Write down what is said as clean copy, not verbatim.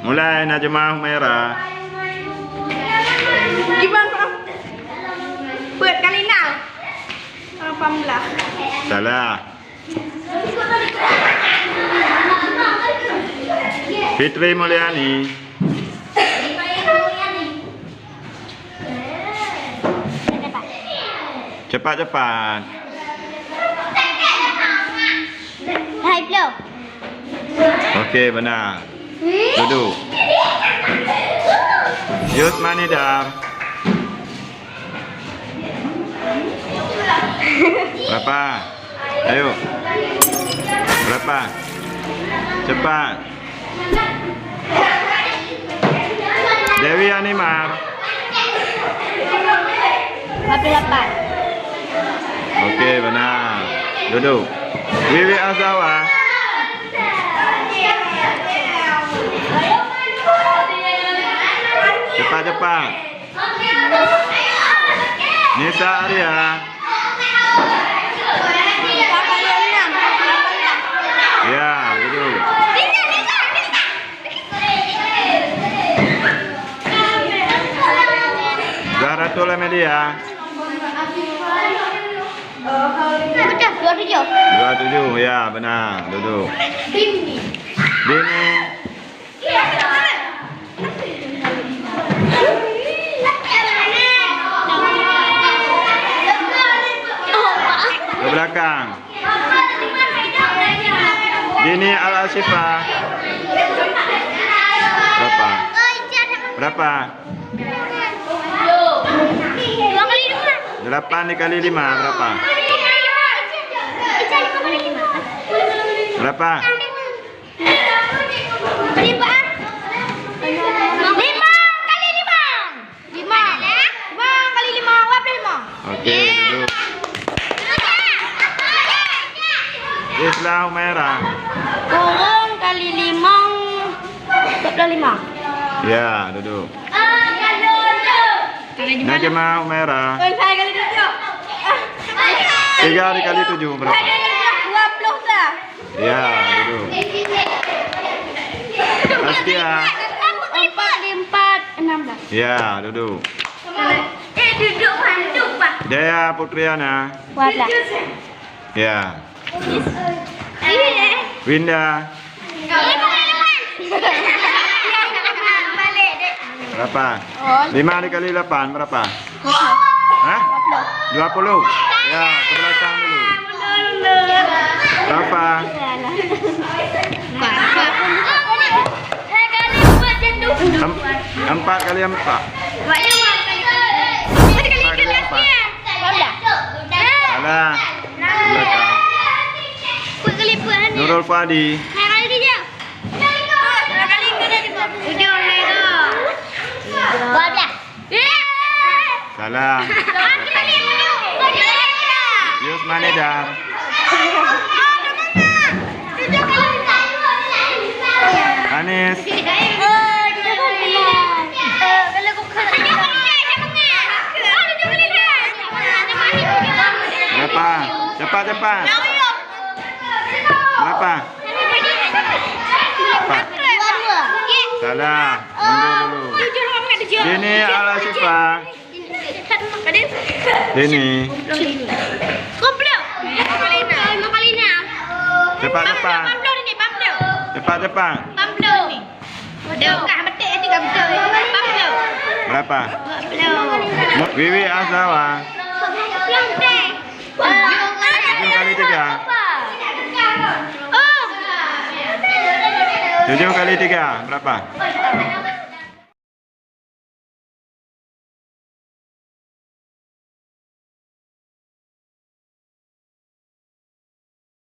Mulai Najmah Humairah. Gimana? Buat kali now. 18. Salah. Fitri Mulyani. Cepat-cepat. Hai, belum. Okey, benar. Duduk. Yusmanidar. Berapa? Ayo. Berapa? Cepat. Dewi Animar. 48. Okey, benar. Duduk. Wiwi Azawa. Cepat-cepat. Nisa Arya. Ya, duduk. Zahratul Media. Udah, 27. 27, ya benar. Duduk. Dini. Ke belakang. Dini Al-Asifah. Berapa? Berapa? 8 dikali 5 berapa? Berapa? 5 kali 5. Oke, duduk. Islah Humairah. Kurang kali 5. 25. Ya, duduk. Najmah Humairah. 3 dikali 7 berapa? 20 dah. Ya, duduk. Astia. 4 kali 4, 16. Ya, duduk. Duduk handuk, Pak. Dea Putriana. 12. Ya. Winda. Berapa? 5 dikali 8 berapa? Hah? 20. Ya, ke belakang dulu. Berapa? 4 kali 4. Salah. Ke belakang. Nurul Fadi. Salah. Yusmanidar. Anis. Berapa? Cepat-cepat. Berapa? Cepat. Salah. Mundur dulu. Dini Al-Asifah. Dini. Cepat-cepat. Cepat-cepat. Berapa? Wiwi Azawa. 7 kali 3. 7 kali 3 berapa?